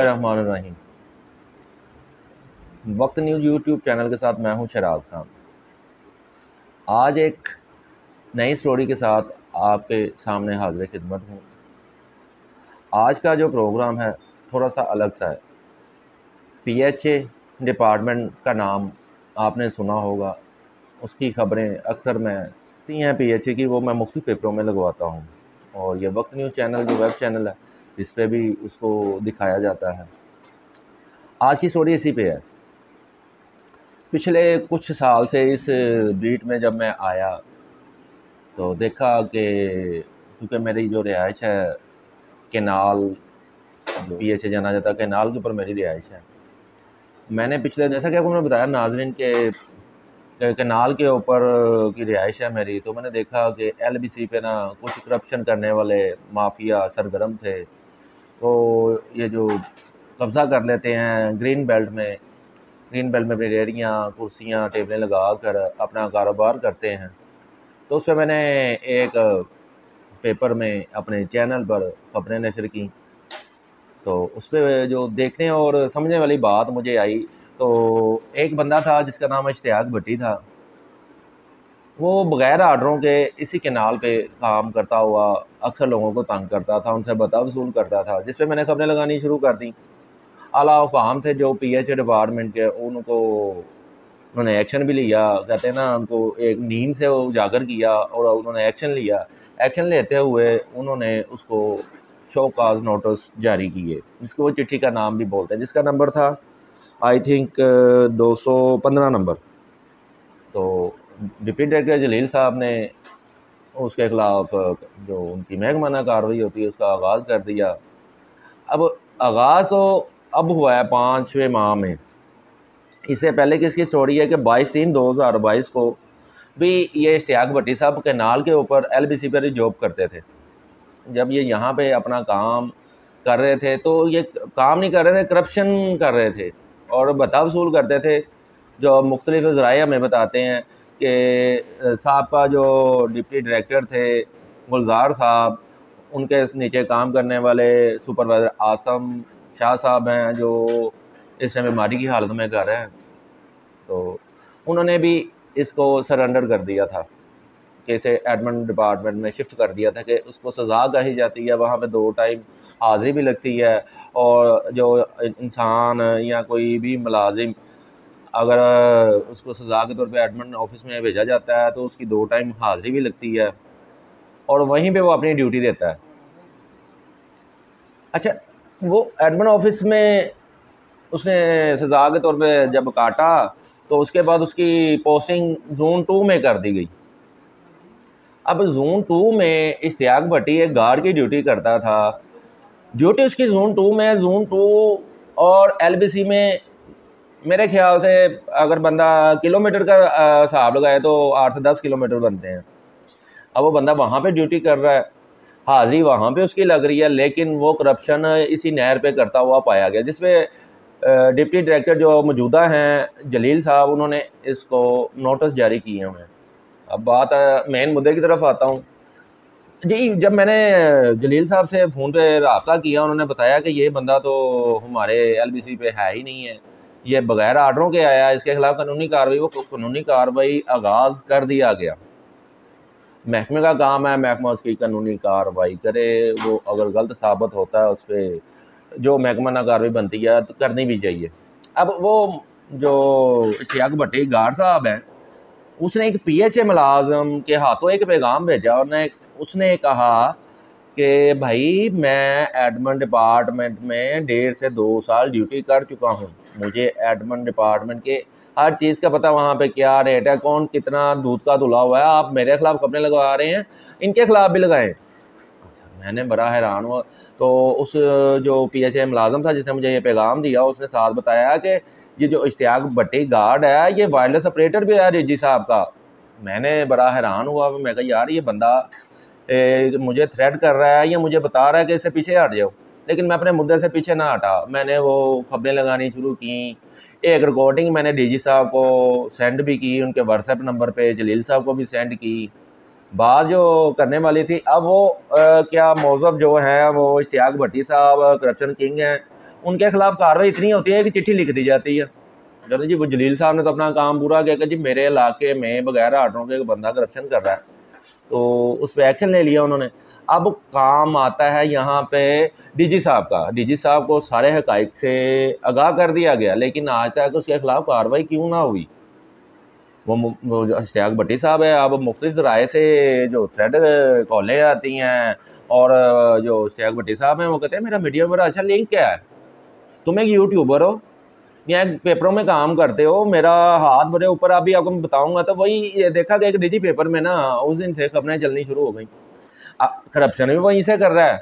बिस्मिल्लाहिर्रहमानिर्रहीम। वक्त news YouTube channel के साथ मैं हूं शराज खान। आज एक नई स्टोरी के साथ आपके सामने हाजिर खिदमत हूं। आज का जो प्रोग्राम है थोड़ा सा अलग सा है। पीएचए डिपार्टमेंट का नाम आपने सुना होगा, उसकी खबरें अक्सर मैं आती हैं पीएचए की, वो मैं मुख्तलिफ पेपरों में लगवाता हूं। और ये वक्त न्यूज़ चैनल जो वेब चैनल है इस पर भी उसको दिखाया जाता है। आज की स्टोरी इसी पे है। पिछले कुछ साल से इस बीट में जब मैं आया तो देखा कि क्योंकि मेरी जो रिहाइश है केनाल, पीएचए जाना जाता है, केनाल के ऊपर मेरी रिहाइश है। मैंने पिछले, जैसा कि आपको मैंने बताया नाजरीन के केनाल के ऊपर की रिहाइश है मेरी, तो मैंने देखा कि एलबीसी पे ना कुछ करप्शन करने वाले माफिया सरगर्म थे। तो ये जो कब्ज़ा कर लेते हैं ग्रीन बेल्ट में अपनी रेहड़ियाँ, कुर्सियाँ, टेबलें लगा कर अपना कारोबार करते हैं। तो उस पर मैंने एक पेपर में अपने चैनल पर खबरें नशर की। तो उस पर जो देखने और समझने वाली बात मुझे आई, तो एक बंदा था जिसका नाम इश्तियाक भट्टी था। वो बग़ैर आर्डरों के इसी केनाल पे काम करता हुआ अक्सर लोगों को तंग करता था, उनसे बता वसूल करता था, जिस पे मैंने खबरें लगानी शुरू कर दी। आला हुकाम थे जो पीएचए डिपार्टमेंट के, उनको उन्होंने एक्शन भी लिया। कहते हैं ना, उनको एक नींद से उजागर किया और उन्होंने एक्शन लिया। एक्शन लेते हुए उन्होंने उसको शो काज नोटिस जारी किए, जिसको वो चिट्ठी का नाम भी बोलते हैं, जिसका नंबर था आई थिंक 215 नंबर। तो डिप्टी डायरेक्टर जलील साहब ने उसके ख़िलाफ़ जो उनकी महकमाना कार्रवाई होती है उसका आगाज़ कर दिया। अब आगाज़ तो अब हुआ है 5वें माह में। इससे पहले की इसकी स्टोरी है कि 22/3/2022 को भी ये इश्तियाक भट्टी साहब केनाल के ऊपर एलबीसी पर ही जॉब करते थे। जब ये यहाँ पे अपना काम कर रहे थे तो ये काम नहीं कर रहे थे, करप्शन कर रहे थे और बता वसूल करते थे। जो मुख्तलिफ ज़राए हमें बताते हैं कि साहबका जो डिप्टी डायरेक्टर थे गुलजार साहब, उनके नीचे काम करने वाले सुपरवाइज़र आसम शाह साहब हैं, जो इस टाइम बीमारी की हालत में कर रहे हैं। तो उन्होंने भी इसको सरेंडर कर दिया था कि इसे एडमिन डिपार्टमेंट में शिफ्ट कर दिया था कि उसको सज़ा कही जाती है, वहाँ पे 2 टाइम हाज़िरी भी लगती है। और जो इंसान या कोई भी मुलाजिम अगर उसको सज़ा के तौर पे एडमिन ऑफिस में भेजा जाता है तो उसकी 2 टाइम हाज़िरी भी लगती है और वहीं पे वो अपनी ड्यूटी देता है। अच्छा, वो एडमिन ऑफिस में उसने सज़ा के तौर पे जब काटा तो उसके बाद उसकी पोस्टिंग ज़ोन 2 में कर दी गई। अब ज़ोन 2 में इश्तियाक भट्टी एक गार्ड की ड्यूटी करता था। ड्यूटी उसकी ज़ोन 2 में, ज़ोन 2 और एलबीसी में मेरे ख्याल से अगर बंदा किलोमीटर का हिसाब लगाए तो 8 से 10 किलोमीटर बनते हैं। अब वो बंदा वहाँ पे ड्यूटी कर रहा है, हाज़िरी वहाँ पे उसकी लग रही है, लेकिन वो करप्शन इसी नहर पे करता हुआ पाया गया, जिसमें डिप्टी डायरेक्टर जो मौजूदा हैं जलील साहब, उन्होंने इसको नोटिस जारी किए हुए हैं। अब बात मेन मुद्दे की तरफ आता हूँ जी। जब मैंने जलील साहब से फ़ोन पे रब्ता किया, उन्होंने बताया कि ये बंदा तो हमारे एलबीसी पे है ही नहीं है, ये बग़ैर आर्डरों के आया है, इसके ख़िलाफ़ कानूनी कार्रवाई, वो कानूनी कार्रवाई आगाज़ कर दिया गया। महकमे का काम है, महकमा उसकी कानूनी कार्रवाई करे। वो अगर गलत साबित होता है उस पर जो महकमाना कार्रवाई बनती है तो करनी भी चाहिए। अब वो जो इश्तियाक भट्टी गार्ड साहब हैं, उसने एक पीएचए मुलाज़िम के हाथों एक पैगाम भेजा और उसने कहा कि भाई मैं एडमिन डिपार्टमेंट में 1.5 से 2 साल ड्यूटी कर चुका हूँ, मुझे एडमिन डिपार्टमेंट के हर चीज़ का पता, वहाँ पे क्या रेट है, कौन कितना दूध का धुला हुआ है, आप मेरे खिलाफ खबरें लगवा रहे हैं, इनके खिलाफ भी लगाएं। अच्छा, मैंने बड़ा हैरान हुआ। तो उस जो पीएचए मुलाज़िम था जिसने मुझे ये पैगाम दिया, उसने साथ बताया कि ये जो इश्तियाक भट्टी गार्ड है ये वायरलेस ऑपरेटर भी है रिजी साहब का। मैंने बड़ा हैरान हुआ, मैं कहा यार ये बंदा मुझे थ्रेट कर रहा है या मुझे बता रहा है कि इससे पीछे हट जाओ, लेकिन मैं अपने मुद्दे से पीछे ना हटा। मैंने वो खबरें लगानी शुरू की। एक रिकॉर्डिंग मैंने डीजी साहब को सेंड भी की, उनके व्हाट्सएप नंबर पे जलील साहब को भी सेंड की। बात जो करने वाली थी, अब वो क्या मौजूद जो है वो इश्तियाक भट्टी साहब करप्शन किंग हैं उनके खिलाफ कार्रवाई इतनी होती है कि चिट्ठी लिख दी जाती है। चलो जी, वो जलील साहब ने तो अपना काम पूरा किया कि जी मेरे इलाके में बगैर आर्डरों के एक बंदा करप्शन कर रहा है, तो उस पर एक्शन ले लिया उन्होंने। अब काम आता है यहाँ पे डीजी साहब का। डीजी साहब को सारे हकाइक से आगाह कर दिया गया, लेकिन आज तक उसके खिलाफ कार्रवाई क्यों ना हुई। वो जो इश्तियाक भट्टी साहब है, अब मुख्तलिफ राय से जो थ्रेड कॉलें आती हैं, और जो इश्तियाक भट्टी साहब हैं वो कहते हैं मेरा मीडिया में बड़ा अच्छा लिंक क्या है, तुम एक यूट्यूबर हो या एक पेपरों में काम करते हो, मेरा हाथ बड़े ऊपर अभी आपको मैं बताऊंगा। तो वही ये देखा कि एक निजी पेपर में ना उस दिन से खबरें चलनी शुरू हो गई। करप्शन भी वहीं से कर रहा है,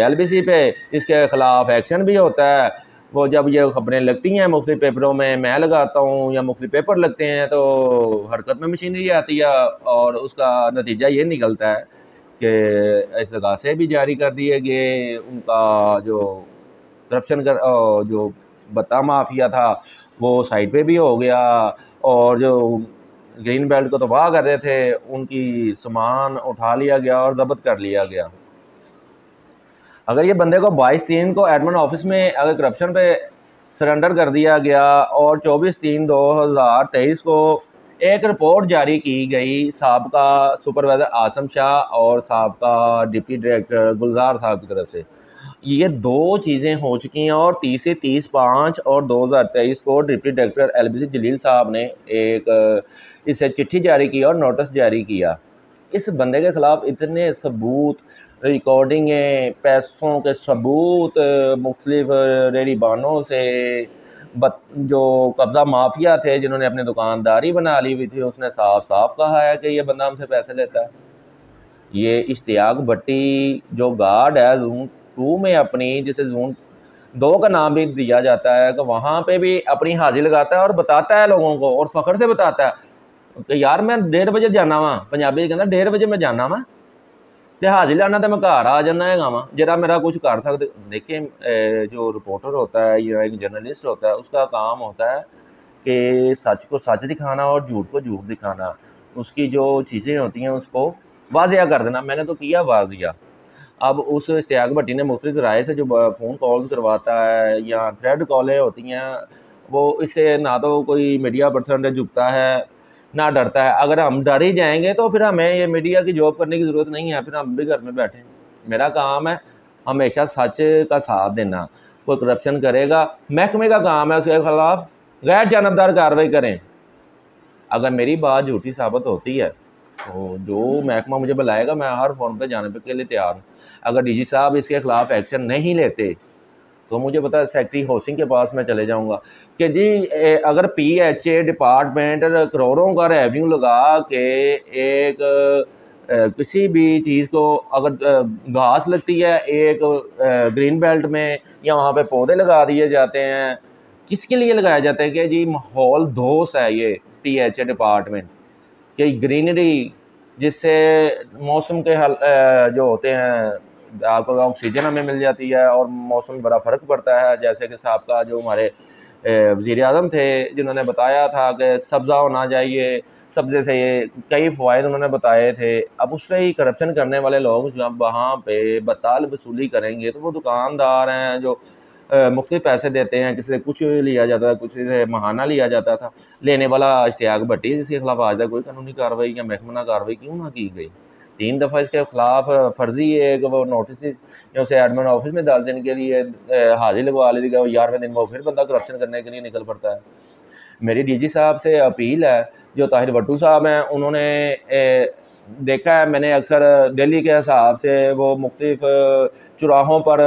LBC पे इसके खिलाफ एक्शन भी होता है। वो जब ये खबरें लगती हैं मुख्तलिफ पेपरों में, मैं लगाता हूँ या मुख्तलिफ पेपर लगते हैं, तो हरकत में मशीनरी आती है और उसका नतीजा ये निकलता है कि इस्तगासे भी जारी कर दिए गए। उनका जो करप्शन कर जो बता माफिया था वो साइड पे भी हो गया, और जो ग्रीन बेल्ट को तबाह कर रहे थे उनकी सामान उठा लिया गया और जब्त कर लिया गया। अगर ये बंदे को 22/3 को एडमिन ऑफिस में अगर करप्शन पे सरेंडर कर दिया गया और 24/3/2023 को एक रिपोर्ट जारी की गई साबका सुपरवाइज़र आसम शाह और साबका डिप्टी डायरेक्टर गुलजार साहब की तरफ से, ये दो चीज़ें हो चुकी हैं। और 30 से 30/5 और 2023 को डिप्टी डायरेक्टर LBC जलील साहब ने एक इसे चिट्ठी जारी की और नोटिस जारी किया। इस बंदे के ख़िलाफ़ इतने सबूत, रिकॉर्डिंगें, पैसों के सबूत, मुख्तलिफ रेरीबानों से जो कब्ज़ा माफिया थे जिन्होंने अपनी दुकानदारी बना ली हुई थी, उसने साफ साफ कहा है कि ये बंदा हमसे पैसे लेता है। ये इश्तियाक भट्टी जो गार्ड है ज़ोन 2 में अपनी, जिसे ज़ोन 2 का नाम भी दिया जाता है, कि वहाँ पे भी अपनी हाजिरी लगाता है और बताता है लोगों को, और फ़ख्र से बताता है कि यार मैं 1:30 बजे जाना वा, पंजाबी कहना 1:30 बजे मैं जाना वा, तो हाजिरी लाना तो मैं घर आ जाना है वा, जरा मेरा कुछ कर सकते। देखिए, जो रिपोर्टर होता है या एक जर्नलिस्ट होता है, उसका काम होता है कि सच को सच दिखाना और झूठ को झूठ दिखाना, उसकी जो चीज़ें होती हैं उसको वाज़िया कर देना। मैंने तो किया वाज़िया। अब उस इश्तियाक भट्टी ने मुख्तलिफ राय से जो फ़ोन कॉल्स करवाता है या थ्रेड कॉलें होती हैं, वो इससे ना तो कोई मीडिया पर्सन झुकता है ना डरता है। अगर हम डर ही जाएंगे तो फिर हमें ये मीडिया की जॉब करने की ज़रूरत नहीं है, फिर हम भी घर में बैठे। मेरा काम है हमेशा सच का साथ देना। कोई करप्शन करेगा, महकमे का काम है उसके खिलाफ गैर जानबदार कार्रवाई करें। अगर मेरी बात झूठी साबित होती है तो जो महकमा मुझे बुलाएगा मैं हर फॉर्म पे जाने के लिए तैयार हूँ। अगर डीजी साहब इसके खिलाफ एक्शन नहीं लेते तो मुझे पता है सेक्रेटरी हाउसिंग के पास मैं चले जाऊंगा कि जी अगर PHA डिपार्टमेंट करोड़ों का रेवेन्यू लगा के एक किसी भी चीज़ को, अगर घास लगती है एक ग्रीन बेल्ट में या वहाँ पे पौधे लगा दिए जाते हैं, किसके लिए लगाया जाता है कि जी माहौल दोस्त है ये PHA डिपार्टमेंट, कि ग्रीनरी जिससे मौसम के जो होते हैं आपको ऑक्सीजन हमें मिल जाती है और मौसम में बड़ा फ़र्क पड़ता है। जैसे कि साहब का जो हमारे वज़ीर आज़म थे जिन्होंने बताया था कि सब्ज़ा होना चाहिए, सब्ज़े से ये कई फ़वाइद उन्होंने बताए थे। अब उस पर ही करप्शन करने वाले लोग जब वहाँ पे बताल वसूली करेंगे तो वो दुकानदार हैं जो मुख्तलिफ पैसे देते हैं, किसी से कुछ लिया जाता है, कुछ से महाना लिया जाता था। लेने वाला इश्तियाक भट्टी, जिसके खिलाफ आज तक कोई कानूनी कार्रवाई या महकमाना कार्रवाई क्यों ना की गई। 3 दफ़ा इसके खिलाफ फर्जी एक वो नोटिस या उसे एडमिन ऑफिस में डाल देने के लिए हाजिर लगवा ली गई, 11वें दिन वो फिर बंदा करप्शन करने के लिए निकल पड़ता है। मेरी DG साहब से अपील है, जो ताहिर भट्टू साहब हैं उन्होंने देखा है, मैंने अक्सर दिल्ली के हिसाब से वो मुख्तलिफ चौराहों पर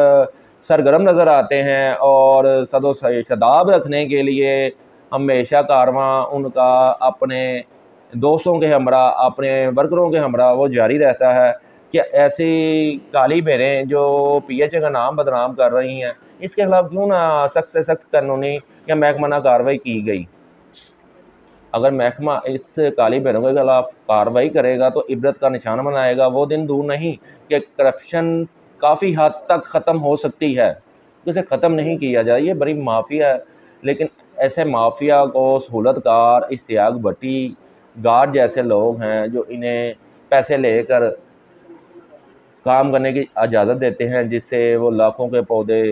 सरगर्म नज़र आते हैं और सदो शदाब रखने के लिए हमेशा कारवां उनका अपने दोस्तों के हमरा, अपने वर्करों के हमरा वो जारी रहता है कि ऐसी काली भेड़ें जो PHA का नाम बदनाम कर रही हैं, इसके खिलाफ क्यों ना सख्त से सख्त कानूनी या महकमाना कार्रवाई की गई। अगर महकमा इस काली भेड़ों के खिलाफ कार्रवाई करेगा तो इबरत का निशान बनाएगा। वो दिन दूर नहीं कि करप्शन काफ़ी हद तक ख़त्म हो सकती है, इसे ख़त्म नहीं किया जाए। ये बड़ी माफिया है, लेकिन ऐसे माफिया को सहूलतकार इश्तियाक भट्टी गार्ड जैसे लोग हैं जो इन्हें पैसे लेकर काम करने की इजाज़त देते हैं, जिससे वो लाखों के पौधे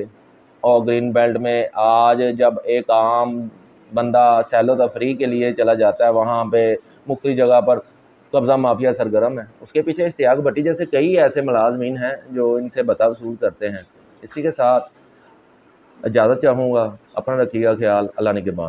और ग्रीन बेल्ट में आज जब एक आम बंदा सैलो तफरी के लिए चला जाता है, वहाँ पे मुख्तलिफ जगह पर कब्ज़ा माफिया सरगर्म है। उसके पीछे इश्तियाक भट्टी जैसे कई ऐसे मुलाजमीन हैं जो इनसे बता वसूल करते हैं। इसी के साथ इजाज़त चाहूँगा। अपना रखिएगा ख्याल। अल्लाह निगहबान।